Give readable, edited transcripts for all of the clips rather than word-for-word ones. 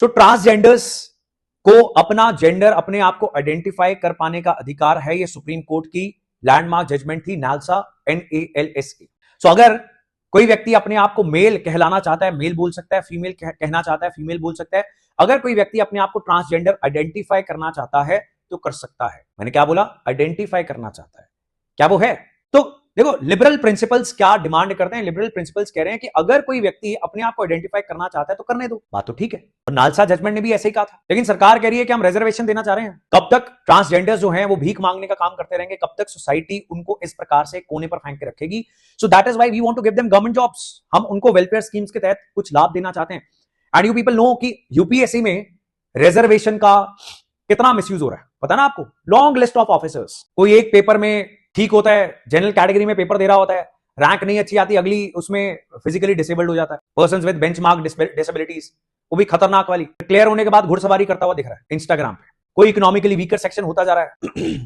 तो ट्रांसजेंडर्स को अपना जेंडर अपने आप को आइडेंटिफाई कर पाने का अधिकार है। ये सुप्रीम कोर्ट की लैंडमार्क जजमेंट थी, नालसा NALSA। सो अगर कोई व्यक्ति अपने आप को मेल कहलाना चाहता है, मेल बोल सकता है, फीमेल कहना चाहता है, फीमेल बोल सकता है। अगर कोई व्यक्ति अपने आप को ट्रांसजेंडर आइडेंटिफाई करना चाहता है तो कर सकता है। मैंने क्या बोला? आइडेंटिफाई करना चाहता है, क्या वो है? तो देखो, लिबरल प्रिंसिपल्स क्या डिमांड करते हैं? लिबरल प्रिंसिपल्स कह रहे हैं कि अगर कोई व्यक्ति अपने आप को आइडेंटिफाई करना चाहता है तो करने दो, बात तो ठीक है। और नालसा जजमेंट ने भी ऐसे ही कहा था। लेकिन सरकार कह रही है कि हम रिजर्वेशन देना चाह रहे हैं। कब तक ट्रांसजेंडर्स जो हैं वो भीख मांगने का काम करते रहेंगे? कब तक सोसाइटी उनको इस प्रकार से कोने पर फेंक के रखेगी? So that is why we want to give them government jobs. हम उनको वेलफेयर स्कीम्स के तहत कुछ लाभ देना चाहते हैं। एंड यू पीपल नो कि यूपीएससी में रिजर्वेशन का कितना मिसयूज हो रहा है, पता ना आपको? लॉन्ग लिस्ट ऑफ ऑफिसर्स, कोई एक पेपर में ठीक होता है, जनरल कैटेगरी में पेपर दे रहा होता है, रैंक नहीं अच्छी आती, अगली उसमें फिजिकली डिसेबल्ड हो जाता है। पर्सन्स विद बेंचमार्क डिसेबिलिटीज, वो भी खतरनाक वाली। क्लियर होने के बाद घुड़सवारी करता हुआ दिख रहा है इंस्टाग्राम पे। कोई इकोनॉमिकली वीकर सेक्शन होता जा रहा है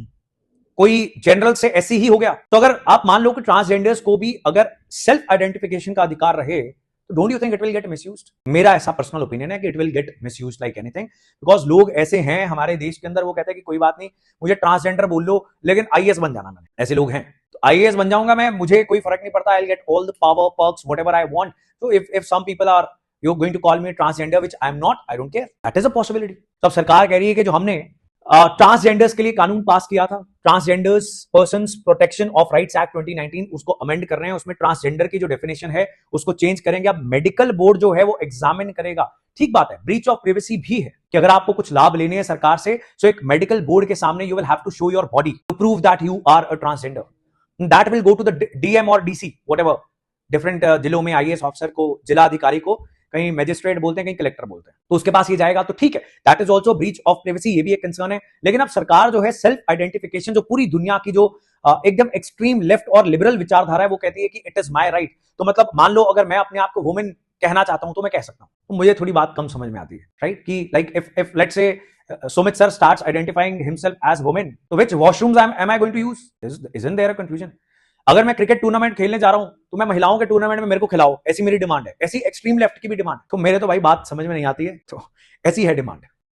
कोई जनरल से ऐसी ही हो गया। तो अगर आप मान लो कि ट्रांसजेंडर्स को भी अगर सेल्फ आइडेंटिफिकेशन का अधिकार रहे तो don't you think it will get misused? मेरा ऐसा पर्सनल ओपिनियन है कि it will get misused like anything, because लोग ऐसे हैं हमारे देश के अंदर, वो कहते हैं कि कोई बात नहीं, मुझे ट्रांसजेंडर बोल लो लेकिन आईएएस बन जाना। मैंने ऐसे लोग हैं, तो आईएएस बन जाऊंगा मैं, मुझे कोई फर्क नहीं पड़ता, I will get all the power, perks, whatever I want. So if some people are you're going to call me transgender, which I'm not, I don't care. That is a possibility. तो अब सरकार कह रही है कि जो हमने transgenders के लिए कानून पास किया था, transgenders persons protection of rights act 2019, उसको अमेंड कर रहे हैं। उसमें ट्रांसजेंडर की जो डेफिनेशन है उसको चेंज करेंगे। अब मेडिकल बोर्ड जो है वो एग्जामिन करेगा। ठीक बात है, ब्रीच ऑफ प्राइवेसी भी है कि अगर आपको कुछ लाभ लेने हैं सरकार से, तो एक मेडिकल बोर्ड के सामने you will have to show your body to prove that you are a transgender. That will go to the DM और डीसी, व्हाटएवर। डिफरेंट जिलों में आईएएस ऑफिसर को, जिला अधिकारी को कहीं मैजिस्ट्रेट बोलते हैं, कहीं कलेक्टर बोलते हैं, तो उसके पास ये जाएगा तो ठीक है। That is also breach of privacy, ये भी एक कंसर्न है। लेकिन अब सरकार जो है सेल्फ आइडेंटिफिकेशन, जो पूरी दुनिया की जो एकदम एक्सट्रीम लेफ्ट और लिबरल विचारधारा है, वो कहती है कि इट इज माय राइट। तो मतलब मान लो अगर मैं अपने आप को वुमेन कहना चाहता हूं तो मैं कह सकता हूं। तो मुझे थोड़ी बात कम समझ में आती है, राइट? कि like if let's say Sumit sir starts identifying himself as women, तो which washrooms am I going to use? Isn't there a confusion? अगर मैं क्रिकेट टूर्नामेंट खेलने जा रहा हूं तो मैं महिलाओं के टूर्नामेंट में मेरे को खिलाओ, ऐसी मेरी डिमांड है। ऐसी एक्सट्रीम लेफ्ट की भी डिमांड। तो मेरे तो भाई बात समझ में नहीं आती है, तो ऐसी है डिमांड।